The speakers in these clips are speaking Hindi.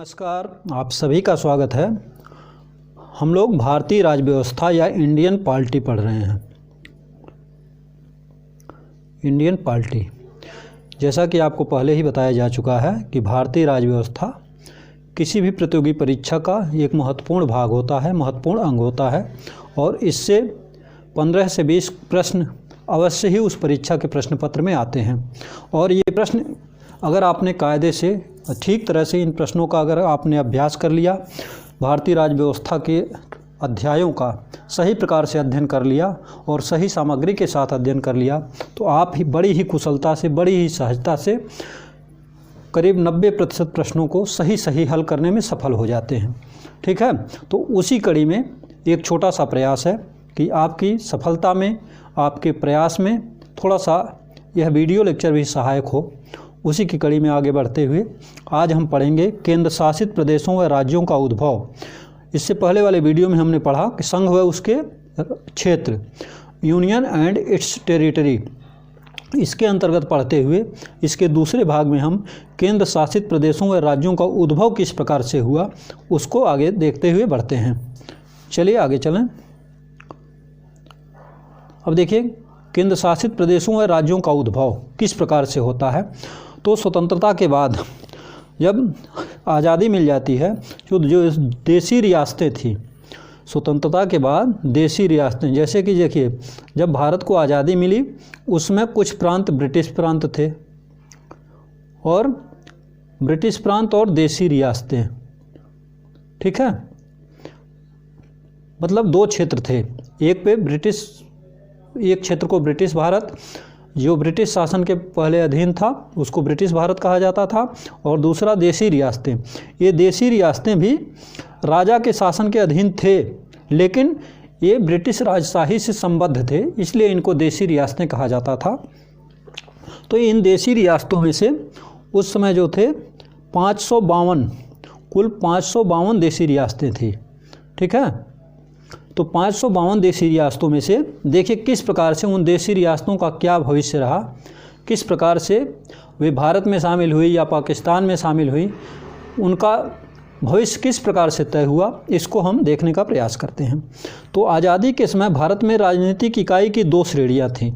नमस्कार, आप सभी का स्वागत है। हम लोग भारतीय राज व्यवस्था या इंडियन पॉलिटी पढ़ रहे हैं। इंडियन पॉलिटी, जैसा कि आपको पहले ही बताया जा चुका है कि भारतीय राज व्यवस्था किसी भी प्रतियोगी परीक्षा का एक महत्वपूर्ण भाग होता है, महत्वपूर्ण अंग होता है और इससे 15 से 20 प्रश्न अवश्य ही उस परीक्षा के प्रश्न पत्र में आते हैं। और ये प्रश्न अगर आपने कायदे से ठीक तरह से इन प्रश्नों का अगर आपने अभ्यास कर लिया, भारतीय राज व्यवस्था के अध्यायों का सही प्रकार से अध्ययन कर लिया और सही सामग्री के साथ अध्ययन कर लिया, तो आप ही बड़ी ही कुशलता से, बड़ी ही सहजता से करीब 90% प्रश्नों को सही हल करने में सफल हो जाते हैं। ठीक है, तो उसी कड़ी में एक छोटा सा प्रयास है कि आपकी सफलता में, आपके प्रयास में थोड़ा सा यह वीडियो लेक्चर भी सहायक हो। उसी की कड़ी में आगे बढ़ते हुए आज हम पढ़ेंगे केंद्र शासित प्रदेशों व राज्यों का उद्भव। इससे पहले वाले वीडियो में हमने पढ़ा कि संघ व उसके क्षेत्र, यूनियन एंड इट्स टेरिटरी, इसके अंतर्गत पढ़ते हुए इसके दूसरे भाग में हम केंद्र शासित प्रदेशों व राज्यों का उद्भव किस प्रकार से हुआ उसको आगे देखते हुए बढ़ते हैं। चलिए आगे चलें। अब देखिए, केंद्र शासित प्रदेशों व राज्यों का उद्भव किस प्रकार से होता है। तो स्वतंत्रता के बाद जब आज़ादी मिल जाती है, जो देसी रियासतें थी, स्वतंत्रता के बाद देसी रियासतें, जैसे कि देखिए जब भारत को आज़ादी मिली उसमें कुछ प्रांत ब्रिटिश प्रांत थे और ब्रिटिश प्रांत और देसी रियासतें, ठीक है, मतलब दो क्षेत्र थे। एक क्षेत्र को ब्रिटिश भारत, जो ब्रिटिश शासन के पहले अधीन था, उसको ब्रिटिश भारत कहा जाता था, और दूसरा देसी रियासतें। ये देसी रियासतें भी राजा के शासन के अधीन थे, लेकिन ये ब्रिटिश राजशाही से संबद्ध थे, इसलिए इनको देसी रियासतें कहा जाता था। तो इन देसी रियासतों में से उस समय जो थे 552, कुल 552 देसी रियासतें थी। ठीक है, तो 552 देसी रियासतों में से देखिए किस प्रकार से उन देसी रियासतों का क्या भविष्य रहा, किस प्रकार से वे भारत में शामिल हुई या पाकिस्तान में शामिल हुई, उनका भविष्य किस प्रकार से तय हुआ, इसको हम देखने का प्रयास करते हैं। तो आज़ादी के समय भारत में राजनीतिक इकाई की दो श्रेणियाँ थीं।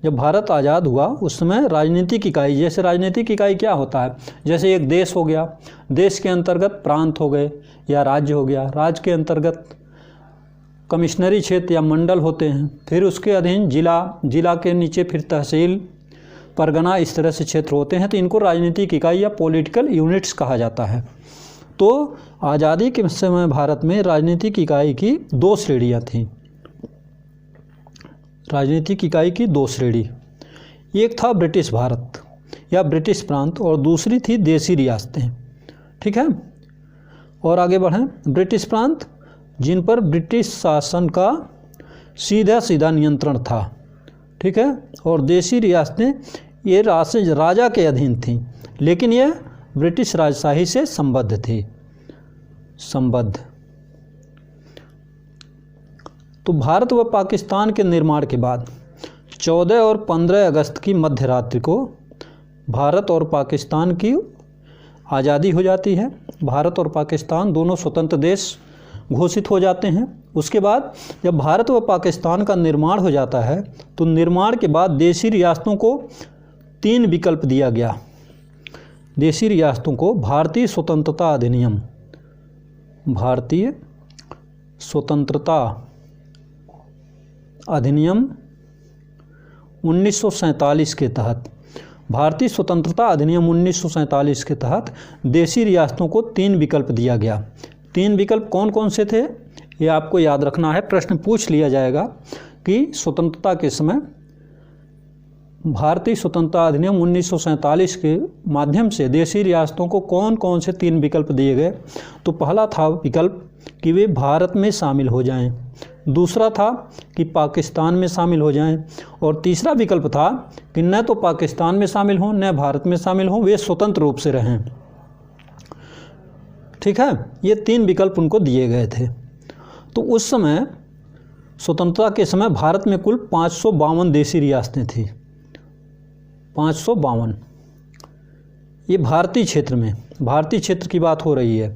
जब भारत आज़ाद हुआ उस समय राजनीतिक इकाई, जैसे राजनीतिक इकाई क्या होता है, जैसे एक देश हो गया, देश के अंतर्गत प्रांत हो गए या राज्य हो गया, राज्य के अंतर्गत कमिश्नरी क्षेत्र या मंडल होते हैं, फिर उसके अधीन जिला, जिला के नीचे फिर तहसील, परगना, इस तरह से क्षेत्र होते हैं। तो इनको राजनीतिक इकाई या पॉलिटिकल यूनिट्स कहा जाता है। तो आज़ादी के समय भारत में राजनीतिक इकाई की दो श्रेणियाँ थीं। राजनीतिक इकाई की दो श्रेणी, एक था ब्रिटिश भारत या ब्रिटिश प्रांत और दूसरी थी देसी रियासतें। ठीक है, और आगे बढ़ें। ब्रिटिश प्रांत जिन पर ब्रिटिश शासन का सीधा नियंत्रण था, ठीक है, और देसी रियासतें ये राजा के अधीन थीं, लेकिन ये ब्रिटिश राजशाही से संबद्ध थी। तो भारत व पाकिस्तान के निर्माण के बाद 14 और 15 अगस्त की मध्य रात्रि को भारत और पाकिस्तान की आज़ादी हो जाती है। भारत और पाकिस्तान दोनों स्वतंत्र देश घोषित हो जाते हैं। उसके बाद जब भारत व पाकिस्तान का निर्माण हो जाता है, तो निर्माण के बाद देसी रियासतों को 3 विकल्प दिया गया। देसी रियासतों को भारतीय स्वतंत्रता अधिनियम, भारतीय स्वतंत्रता अधिनियम 1947 के तहत, भारतीय स्वतंत्रता अधिनियम 1947 के तहत देसी रियासतों को 3 विकल्प दिया गया। 3 विकल्प कौन कौन से थे ये आपको याद रखना है। प्रश्न पूछ लिया जाएगा कि स्वतंत्रता के समय भारतीय स्वतंत्रता अधिनियम 1947 के माध्यम से देसी रियासतों को कौन कौन से 3 विकल्प दिए गए। तो पहला था विकल्प कि वे भारत में शामिल हो जाएं, दूसरा था कि पाकिस्तान में शामिल हो जाएं, और तीसरा विकल्प था कि न तो पाकिस्तान में शामिल हों न भारत में शामिल हों, वे स्वतंत्र रूप से रहें। ठीक है, ये 3 विकल्प उनको दिए गए थे। तो उस समय स्वतंत्रता के समय भारत में कुल 552 देसी रियासतें थी। 552 ये भारतीय क्षेत्र की बात हो रही है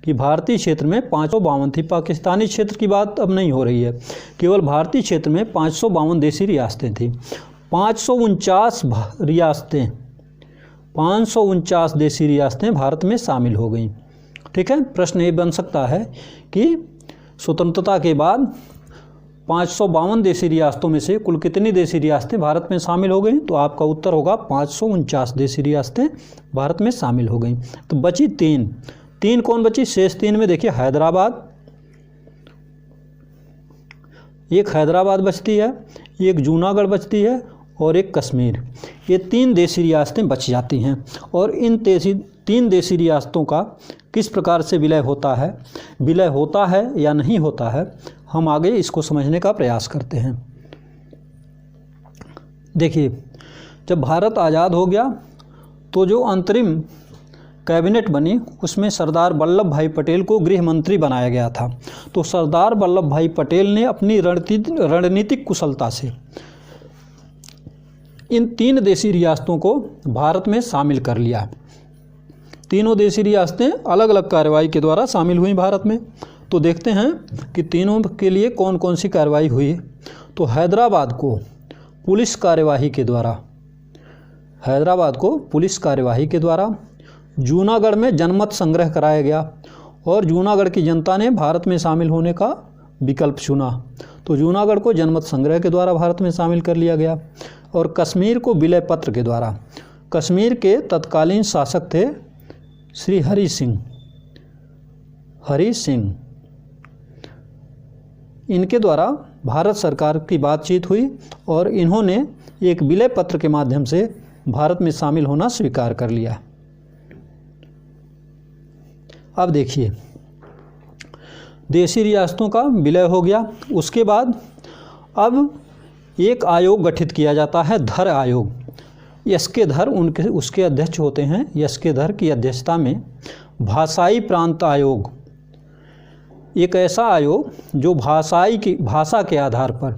कि भारतीय क्षेत्र में 552 थी। पाकिस्तानी क्षेत्र की बात अब नहीं हो रही है, केवल भारतीय क्षेत्र में 552 देसी रियासतें थी। 549 देसी रियासतें भारत में शामिल हो गईं। ठीक है, प्रश्न ये बन सकता है कि स्वतंत्रता के बाद 552 देसी रियासतों में से कुल कितनी देसी रियासतें भारत में शामिल हो गई? तो आपका उत्तर होगा 549 देसी रियासतें भारत में शामिल हो गई। तो बची तीन कौन बची? शेष 3 में देखिए एक हैदराबाद बचती है, एक जूनागढ़ बचती है और एक कश्मीर। ये 3 देसी रियासतें बच जाती हैं। और इन 3 देसी रियासतों का किस प्रकार से विलय होता है या नहीं होता है, हम आगे इसको समझने का प्रयास करते हैं। देखिए, जब भारत आज़ाद हो गया तो जो अंतरिम कैबिनेट बनी उसमें सरदार वल्लभ भाई पटेल को गृह मंत्री बनाया गया था। तो सरदार वल्लभ भाई पटेल ने अपनी रणनीतिक कुशलता से इन 3 देसी रियासतों को भारत में शामिल कर लिया। तीनों देसी रियासतें अलग अलग कार्रवाई के द्वारा शामिल हुई भारत में। तो देखते हैं कि तीनों के लिए कौन कौन सी कार्रवाई हुई। तो हैदराबाद को पुलिस कार्यवाही के द्वारा जूनागढ़ में जनमत संग्रह कराया गया और जूनागढ़ की जनता ने भारत में शामिल होने का विकल्प चुना। तो जूनागढ़ को जनमत संग्रह के द्वारा भारत में शामिल कर लिया गया। और कश्मीर को विलय पत्र के द्वारा, कश्मीर के तत्कालीन शासक थे श्री हरि सिंह, इनके द्वारा भारत सरकार की बातचीत हुई और इन्होंने एक विलय पत्र के माध्यम से भारत में शामिल होना स्वीकार कर लिया। अब देखिए, देसी रियासतों का विलय हो गया। उसके बाद अब एक आयोग गठित किया जाता है, धर आयोग। यस्केधर उसके अध्यक्ष होते हैं। यस्केधर की अध्यक्षता में भाषाई प्रांत आयोग, एक ऐसा आयोग जो भाषा के आधार पर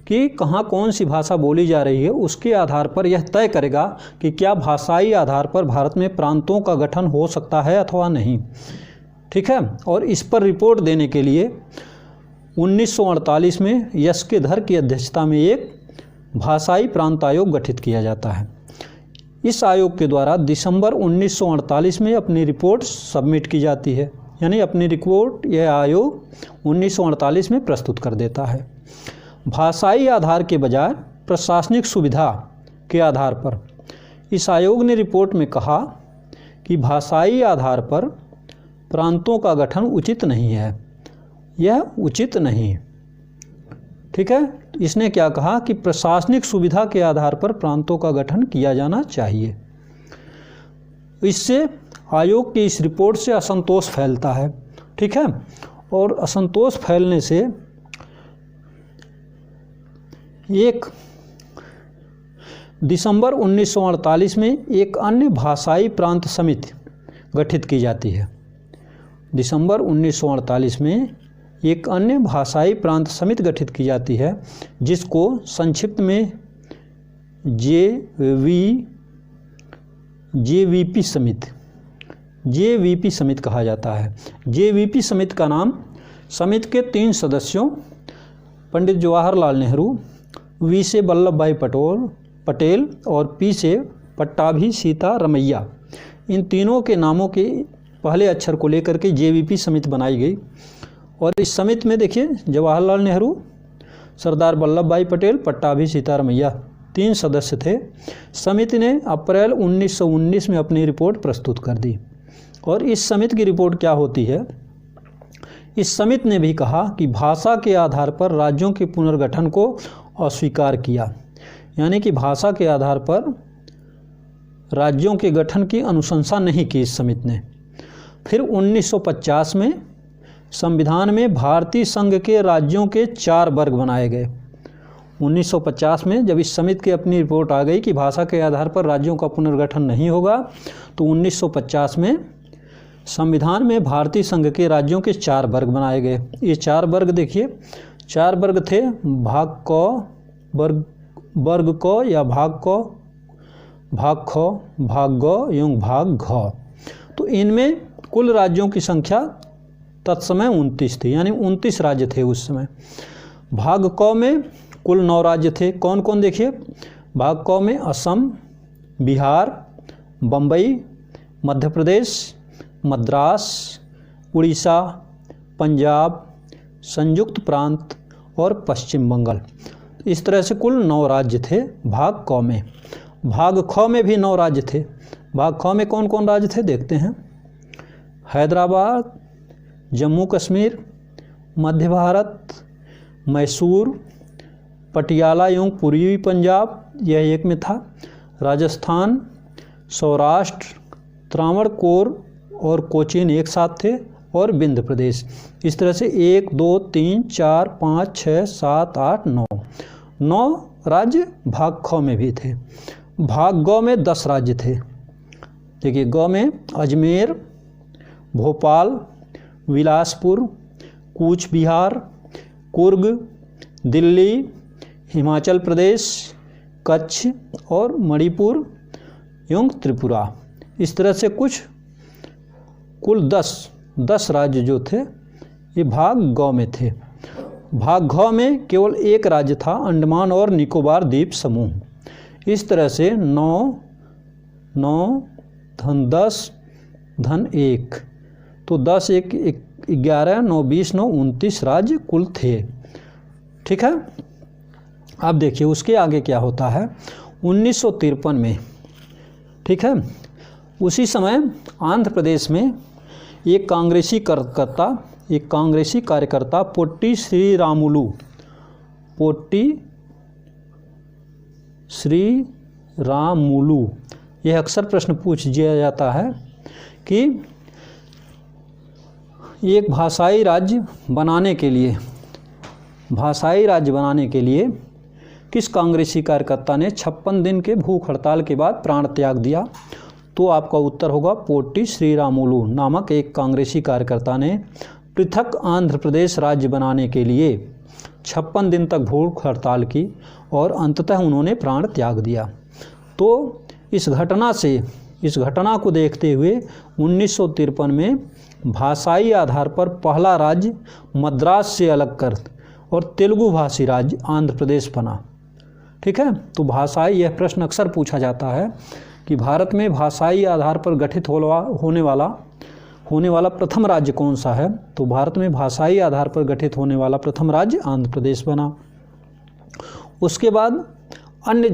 कि कहाँ कौन सी भाषा बोली जा रही है उसके आधार पर यह तय करेगा कि क्या भाषाई आधार पर भारत में प्रांतों का गठन हो सकता है अथवा नहीं। ठीक है, और इस पर रिपोर्ट देने के लिए 1948 में यस्केधर की अध्यक्षता में एक भाषाई प्रांत आयोग गठित किया जाता है। इस आयोग के द्वारा दिसंबर 1948 में अपनी रिपोर्ट सबमिट की जाती है, यानी अपनी रिपोर्ट यह आयोग 1948 में प्रस्तुत कर देता है। भाषाई आधार के बजाय प्रशासनिक सुविधा के आधार पर इस आयोग ने रिपोर्ट में कहा कि भाषाई आधार पर प्रांतों का गठन उचित नहीं है, यह उचित नहीं। ठीक है, इसने क्या कहा कि प्रशासनिक सुविधा के आधार पर प्रांतों का गठन किया जाना चाहिए। इससे आयोग की इस रिपोर्ट से असंतोष फैलता है। ठीक है, और असंतोष फैलने से एक दिसंबर 1948 में एक अन्य भाषाई प्रांत समिति गठित की जाती है। दिसंबर 1948 में एक अन्य भाषाई प्रांत समिति गठित की जाती है जिसको संक्षिप्त में जेवीपी समिति कहा जाता है। जेवीपी समिति का नाम समिति के 3 सदस्यों पंडित जवाहरलाल नेहरू, वी से वल्लभ भाई पटेल और पी से पट्टाभी सीतारमैया, इन तीनों के नामों के पहले अक्षर को लेकर के जेवीपी समिति बनाई गई। और इस समिति में देखिए जवाहरलाल नेहरू, सरदार वल्लभ भाई पटेल, पट्टाभी सीतारमैया 3 सदस्य थे। समिति ने अप्रैल 1919 में अपनी रिपोर्ट प्रस्तुत कर दी। और इस समिति की रिपोर्ट क्या होती है? इस समिति ने भी कहा कि भाषा के आधार पर राज्यों के पुनर्गठन को अस्वीकार किया, यानी कि भाषा के आधार पर राज्यों के गठन की अनुशंसा नहीं की इस समिति ने। फिर 1950 में संविधान में भारतीय संघ के राज्यों के 4 वर्ग बनाए गए। 1950 में जब इस समिति की अपनी रिपोर्ट आ गई कि भाषा के आधार पर राज्यों का पुनर्गठन नहीं होगा, तो 1950 में संविधान में भारतीय संघ के राज्यों के 4 वर्ग बनाए गए। ये 4 वर्ग देखिए, 4 वर्ग थे: भाग क, वर्ग क या भाग क, भाग ख, भाग ग एवं भाग घ। तो इनमें कुल राज्यों की संख्या तत्समय 29 थी, यानी 29 राज्य थे उस समय। भाग क में कुल 9 राज्य थे। कौन कौन देखिए, भाग क में असम, बिहार, बम्बई, मध्य प्रदेश, मद्रास, उड़ीसा, पंजाब, संयुक्त प्रांत और पश्चिम बंगाल। इस तरह से कुल 9 राज्य थे भाग क में। भाग ख में भी 9 राज्य थे। भाग ख में कौन कौन राज्य थे देखते हैं। हैदराबाद, जम्मू कश्मीर, मध्य भारत, मैसूर, पटियाला एवं पूर्वी पंजाब, यह एक में था। राजस्थान, सौराष्ट्र, त्रावणकोर और कोचीन एक साथ थे, और विंध्य प्रदेश। इस तरह से 1 2 3 4 5 6 7 8 9 राज्य भाग ख में भी थे। भाग ग में 10 राज्य थे। देखिए, ग में अजमेर, भोपाल, बिलासपुर, कूच बिहार, कुर्ग, दिल्ली, हिमाचल प्रदेश, कच्छ और मणिपुर एवं त्रिपुरा। इस तरह से कुल 10 राज्य जो थे ये भाग ग में थे। भाग घ में केवल एक राज्य था, अंडमान और निकोबार द्वीप समूह। इस तरह से 9 9 धन 10 धन 1, तो 10 1 11 9 20 9 29 राज्य कुल थे। ठीक है। अब देखिए उसके आगे क्या होता है 1953 में। ठीक है, उसी समय आंध्र प्रदेश में एक कांग्रेसी कार्यकर्ता पोट्टी श्रीरामुलु, यह अक्सर प्रश्न पूछ दिया जाता है कि एक भाषाई राज्य बनाने के लिए किस कांग्रेसी कार्यकर्ता ने 56 दिन के भूख हड़ताल के बाद प्राण त्याग दिया। तो आपका उत्तर होगा पोट्टी श्रीरामुलु नामक एक कांग्रेसी कार्यकर्ता ने पृथक आंध्र प्रदेश राज्य बनाने के लिए 56 दिन तक भूख हड़ताल की और अंततः उन्होंने प्राण त्याग दिया। तो इस घटना को देखते हुए 1953 में भाषाई आधार पर पहला राज्य मद्रास से अलग कर और तेलुगु भाषी राज्य आंध्र प्रदेश बना। ठीक है, तो भाषाई, यह प्रश्न अक्सर पूछा जाता है कि भारत में भाषाई आधार पर गठित होने वाला प्रथम राज्य कौन सा है। तो भारत में भाषाई आधार पर गठित होने वाला प्रथम राज्य आंध्र प्रदेश बना। उसके बाद अन्य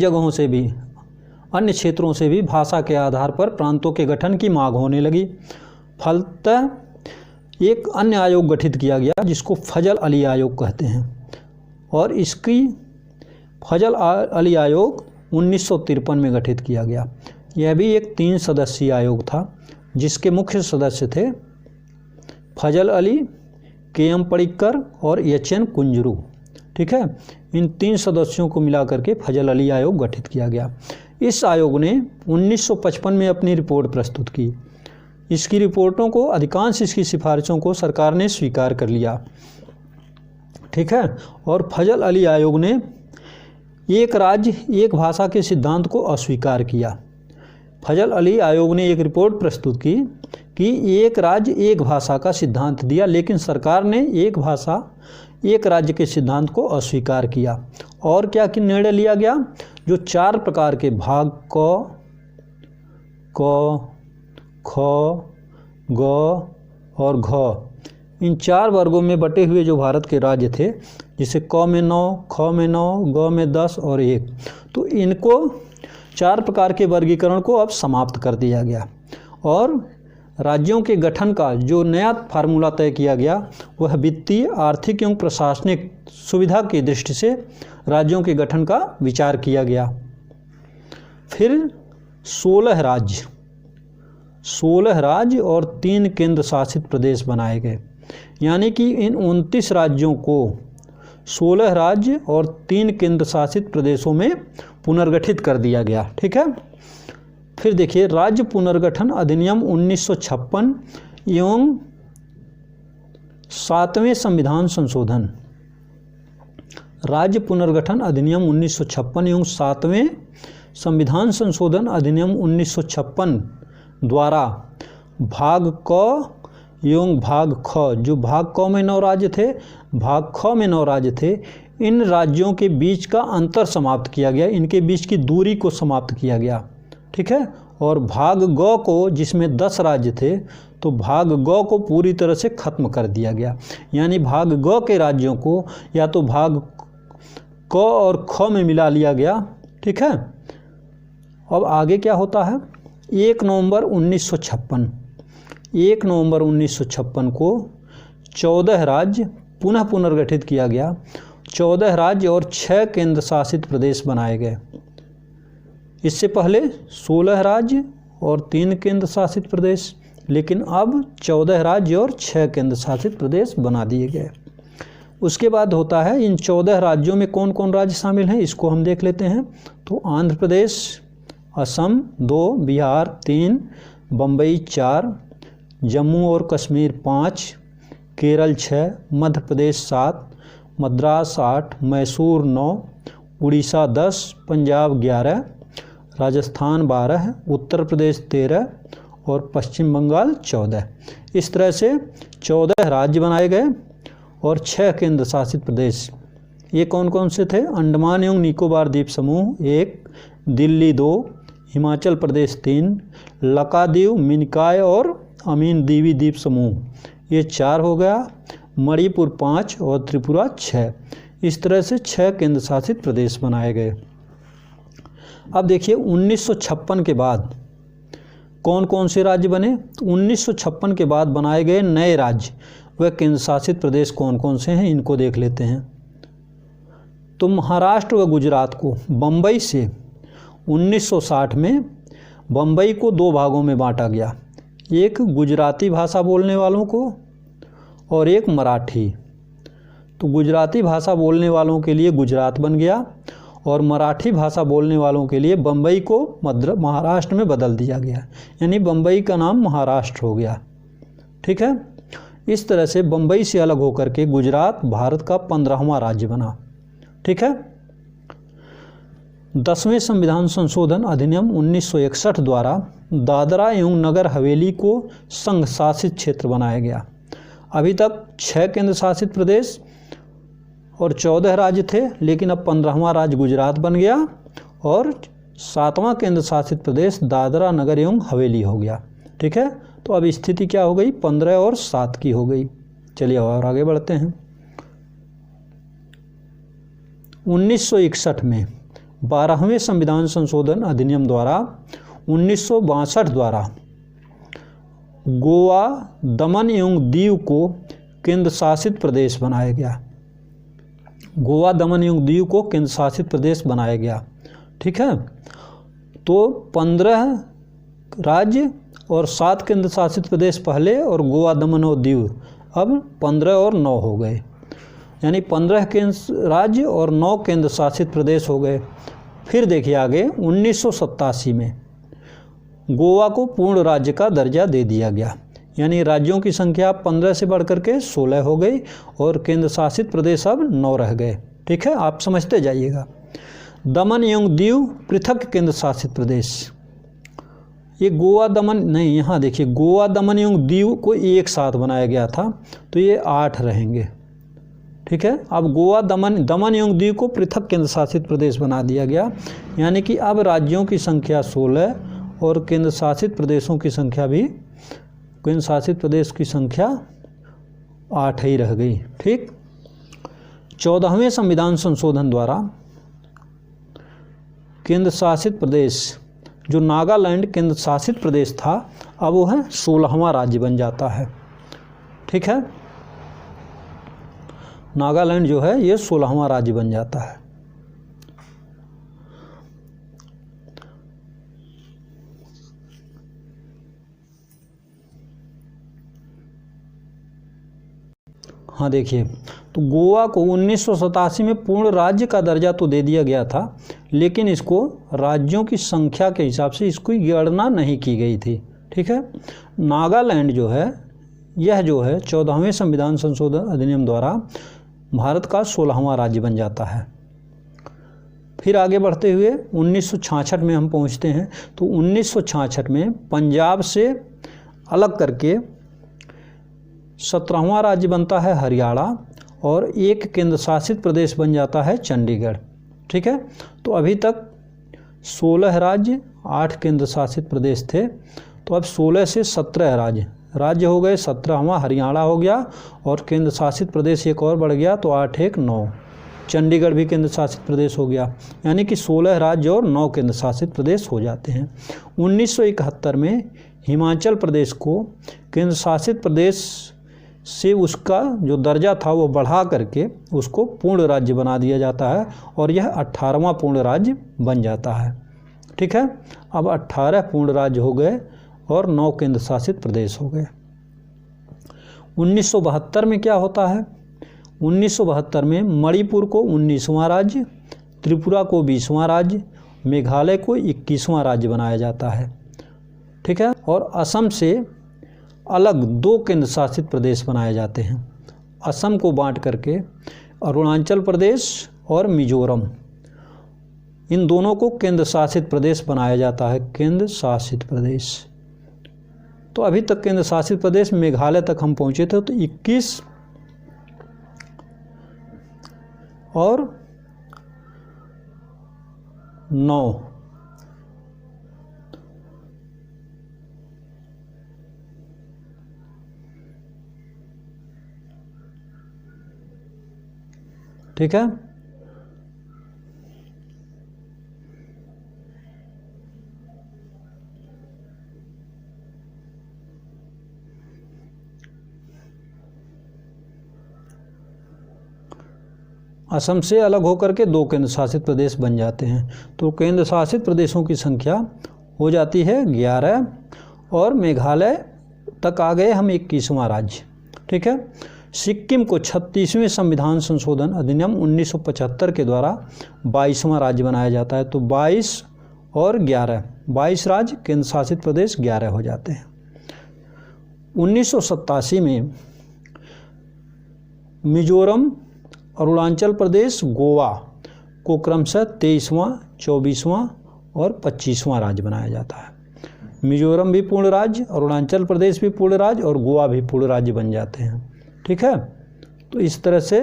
क्षेत्रों से भी भाषा के आधार पर प्रांतों के गठन की मांग होने लगी। फलतः एक अन्य आयोग गठित किया गया जिसको फजल अली आयोग कहते हैं, और इसकी फजल अली आयोग 1953 में गठित किया गया। यह भी एक 3 सदस्यीय आयोग था जिसके मुख्य सदस्य थे फजल अली, के.एम. पडिक्कर और एच.एन. कुंजरू। ठीक है, इन 3 सदस्यों को मिलाकर के फजल अली आयोग गठित किया गया। इस आयोग ने 1955 में अपनी रिपोर्ट प्रस्तुत की। इसकी रिपोर्टों को, अधिकांश इसकी सिफारिशों को सरकार ने स्वीकार कर लिया। ठीक है, और फजल अली आयोग ने एक राज्य एक भाषा के सिद्धांत को अस्वीकार किया। फजल अली आयोग ने एक रिपोर्ट प्रस्तुत की कि एक राज्य एक भाषा का सिद्धांत दिया, लेकिन सरकार ने एक भाषा एक राज्य के सिद्धांत को अस्वीकार किया। और क्या निर्णय लिया गया, जो 4 प्रकार के भाग क, ख, ग और घ, इन 4 वर्गों में बटे हुए जो भारत के राज्य थे, जिसे क में 9, ख में 9, ग में 10 और 1, तो इनको 4 प्रकार के वर्गीकरण को अब समाप्त कर दिया गया और राज्यों के गठन का जो नया फार्मूला तय किया गया वह वित्तीय, आर्थिक एवं प्रशासनिक सुविधा की दृष्टि से राज्यों के गठन का विचार किया गया। फिर 16 राज्य और 3 केंद्र शासित प्रदेश बनाए गए, यानी कि इन 29 राज्यों को 16 राज्य और 3 केंद्र शासित प्रदेशों में पुनर्गठित कर दिया गया। ठीक है, फिर देखिए राज्य पुनर्गठन अधिनियम 1956 एवं 7वें संविधान संशोधन। राज्य पुनर्गठन अधिनियम 1956 एवं 7वें संविधान संशोधन अधिनियम 1956 द्वारा भाग क एवं भाग ख, जो भाग क में 9 राज्य थे, भाग ख में 9 राज्य थे, इन राज्यों के बीच का अंतर समाप्त किया गया, इनके बीच की दूरी को समाप्त किया गया। ठीक है। और भाग ग को, जिसमें 10 राज्य थे, तो भाग ग को पूरी तरह से खत्म कर दिया गया। यानी भाग ग के राज्यों को या तो भाग क और ख में मिला लिया गया। ठीक है। अब आगे क्या होता है, 1 नवंबर 1956 को 14 राज्य पुनः पुनर्गठित किया गया। 14 राज्य और 6 केंद्र शासित प्रदेश बनाए गए। इससे पहले 16 राज्य और 3 केंद्र शासित प्रदेश, लेकिन अब 14 राज्य और 6 केंद्र शासित प्रदेश बना दिए गए। उसके बाद होता है, इन 14 राज्यों में कौन कौन राज्य शामिल हैं, इसको हम देख लेते हैं। तो आंध्र प्रदेश, असम 2, बिहार 3, बम्बई 4, जम्मू और कश्मीर 5, केरल 6, मध्य प्रदेश 7, मद्रास 8, मैसूर 9, उड़ीसा 10, पंजाब 11, राजस्थान 12, उत्तर प्रदेश 13 और पश्चिम बंगाल 14। इस तरह से 14 राज्य बनाए गए और 6 केंद्र शासित प्रदेश। ये कौन कौन से थे, अंडमान एवं निकोबार द्वीप समूह 1, दिल्ली 2, हिमाचल प्रदेश 3, लक्षद्वीप, मिनिकॉय और अमीन दीवी द्वीप समूह ये 4 हो गया, मणिपुर 5 और त्रिपुरा 6। इस तरह से 6 केंद्र शासित प्रदेश बनाए गए। अब देखिए 1956 के बाद कौन कौन से राज्य बने। 1956 के बाद बनाए गए नए राज्य व केंद्र शासित प्रदेश कौन कौन से हैं, इनको देख लेते हैं। तो महाराष्ट्र व गुजरात को बम्बई से 1960 में बम्बई को 2 भागों में बांटा गया, एक गुजराती भाषा बोलने वालों को और एक मराठी। तो गुजराती भाषा बोलने वालों के लिए गुजरात बन गया और मराठी भाषा बोलने वालों के लिए बम्बई को महाराष्ट्र में बदल दिया गया, यानी बम्बई का नाम महाराष्ट्र हो गया। ठीक है। इस तरह से बम्बई से अलग होकर के गुजरात भारत का 15वां राज्य बना। ठीक है। 10वें संविधान संशोधन अधिनियम 1961 द्वारा दादरा एवं नगर हवेली को संघ शासित क्षेत्र बनाया गया। अभी तक 6 केंद्र शासित प्रदेश और 14 राज्य थे, लेकिन अब 15वां राज्य गुजरात बन गया और 7वां केंद्र शासित प्रदेश दादरा नगर एवं हवेली हो गया। ठीक है। तो अब स्थिति क्या हो गई, 15 और 7 की हो गई। चलिए और आगे बढ़ते हैं। 1961 में 12वें संविधान संशोधन अधिनियम द्वारा 1962 द्वारा गोवा, दमन एवं दीव को केंद्र शासित प्रदेश बनाया गया। गोवा, दमन एवं दीव को केंद्र शासित प्रदेश बनाया गया। ठीक है। तो 15 राज्य और 7 केंद्र शासित प्रदेश पहले और गोवा, दमन और दीव अब 15 और 9 हो गए, यानी 15 केंद्र राज्य और 9 केंद्र शासित प्रदेश हो गए। फिर देखिए आगे 1987 में गोवा को पूर्ण राज्य का दर्जा दे दिया गया, यानी राज्यों की संख्या 15 से बढ़कर के 16 हो गई और केंद्र शासित प्रदेश अब 9 रह गए। ठीक है। आप समझते जाइएगा। दमन एवं दीव पृथक केंद्र शासित प्रदेश, ये गोवा दमन नहीं, यहाँ देखिए गोवा, दमन एवं दीव को एक साथ बनाया गया था, तो ये 8 रहेंगे। ठीक है। अब गोवा, दमन एवं दीव को पृथक केंद्र शासित प्रदेश बना दिया गया, यानी कि अब राज्यों की संख्या 16 और केंद्र शासित प्रदेशों की संख्या भी, केंद्र शासित प्रदेश की संख्या 8 ही रह गई। ठीक। 14वें संविधान संशोधन द्वारा केंद्र शासित प्रदेश, जो नागालैंड केंद्र शासित प्रदेश था, अब वो है 16वां राज्य बन जाता है। ठीक है। नागालैंड जो है ये 16वां राज्य बन जाता है। हाँ देखिए, तो गोवा को 1987 में पूर्ण राज्य का दर्जा तो दे दिया गया था, लेकिन इसको राज्यों की संख्या के हिसाब से इसकी गणना नहीं की गई थी। ठीक है। नागालैंड जो है, यह जो है 14वें संविधान संशोधन अधिनियम द्वारा भारत का 16वां राज्य बन जाता है। फिर आगे बढ़ते हुए 1966 में हम पहुंचते हैं। तो 1966 में पंजाब से अलग करके 17वां राज्य बनता है हरियाणा और एक केंद्र शासित प्रदेश बन जाता है चंडीगढ़। ठीक है, तो अभी तक 16 राज्य 8 केंद्र शासित प्रदेश थे। तो अब 16 से 17 राज्य हो गए। 17वां हरियाणा हो गया और केंद्र शासित प्रदेश एक और बढ़ गया, तो 8 1 9 चंडीगढ़ भी केंद्र शासित प्रदेश हो गया। यानी कि 16 राज्य और 9 केंद्र शासित प्रदेश हो जाते हैं। 1971 में हिमाचल प्रदेश को केंद्र शासित प्रदेश से उसका जो दर्जा था वो बढ़ा करके उसको पूर्ण राज्य बना दिया जाता है और यह 18वां पूर्ण राज्य बन जाता है। ठीक है, अब 18 पूर्ण राज्य हो गए और 9 केंद्र शासित प्रदेश हो गए। 1972 में क्या होता है? 1972 में मणिपुर को 19वां राज्य, त्रिपुरा को 20वां राज्य, मेघालय को 21वां राज्य बनाया जाता है। ठीक है, और असम से अलग 2 केंद्र शासित प्रदेश बनाए जाते हैं। असम को बांट करके अरुणाचल प्रदेश और मिजोरम, इन दोनों को केंद्र शासित प्रदेश बनाया जाता है। केंद्र शासित प्रदेश, तो अभी तक केंद्र शासित प्रदेश मेघालय तक हम पहुंचे थे। तो 21 और 9 ठीक है, असम से अलग होकर के 2 केंद्र शासित प्रदेश बन जाते हैं। तो केंद्र शासित प्रदेशों की संख्या हो जाती है 11 और मेघालय तक आ गए हम 21वां राज्य। ठीक है, सिक्किम को 36वें संविधान संशोधन अधिनियम 1975 के द्वारा 22वां राज्य बनाया जाता है। तो 22 और 11, 22 राज्य, केंद्र शासित प्रदेश 11 हो जाते हैं। 1987 में मिजोरम, अरुणाचल प्रदेश, गोवा को क्रमशः 23वां, 24वां और 25वां राज्य बनाया जाता है। मिजोरम भी पूर्ण राज्य, अरुणाचल प्रदेश भी पूर्ण राज्य और गोवा भी पूर्ण राज्य बन जाते हैं। ठीक है, तो इस तरह से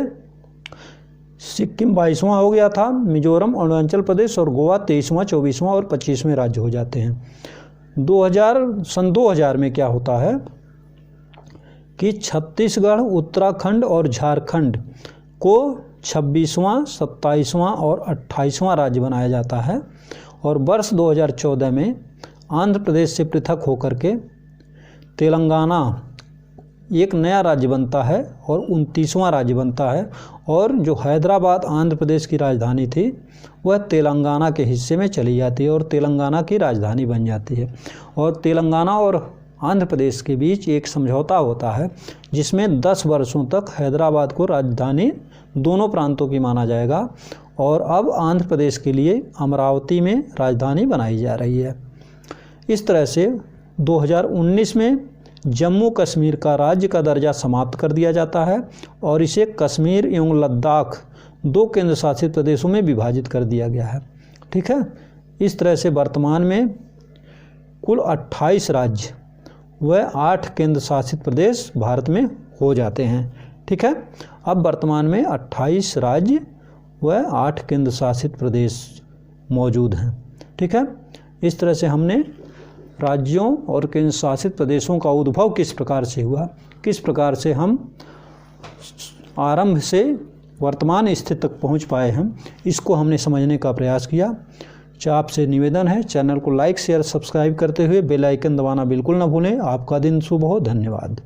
सिक्किम 22वां हो गया था, मिजोरम, अरुणाचल प्रदेश और गोवा 23वां, 24वां और 25वें राज्य हो जाते हैं। सन 2000 में क्या होता है कि छत्तीसगढ़, उत्तराखंड और झारखंड को 26वां, 27वां और 28वां राज्य बनाया जाता है। और वर्ष 2014 में आंध्र प्रदेश से पृथक होकर के तेलंगाना एक नया राज्य बनता है और 29वां राज्य बनता है। और जो हैदराबाद आंध्र प्रदेश की राजधानी थी वह तेलंगाना के हिस्से में चली जाती है और तेलंगाना की राजधानी बन जाती है। और तेलंगाना और आंध्र प्रदेश के बीच एक समझौता होता है जिसमें 10 वर्षों तक हैदराबाद को राजधानी दोनों प्रांतों की माना जाएगा। और अब आंध्र प्रदेश के लिए अमरावती में राजधानी बनाई जा रही है। इस तरह से 2019 में जम्मू कश्मीर का राज्य का दर्जा समाप्त कर दिया जाता है और इसे कश्मीर एवं लद्दाख 2 केंद्र शासित प्रदेशों में विभाजित कर दिया गया है। ठीक है, इस तरह से वर्तमान में कुल 28 राज्य व 8 केंद्र शासित प्रदेश भारत में हो जाते हैं। ठीक है, अब वर्तमान में 28 राज्य व 8 केंद्र शासित प्रदेश मौजूद हैं। ठीक है, इस तरह से हमने राज्यों और केंद्र शासित प्रदेशों का उद्भव किस प्रकार से हुआ, किस प्रकार से हम आरंभ से वर्तमान स्थिति तक पहुंच पाए हैं, इसको हमने समझने का प्रयास किया। आपसे निवेदन है चैनल को लाइक, शेयर, सब्सक्राइब करते हुए बेल आइकन दबाना बिल्कुल न भूलें। आपका दिन शुभ हो। धन्यवाद।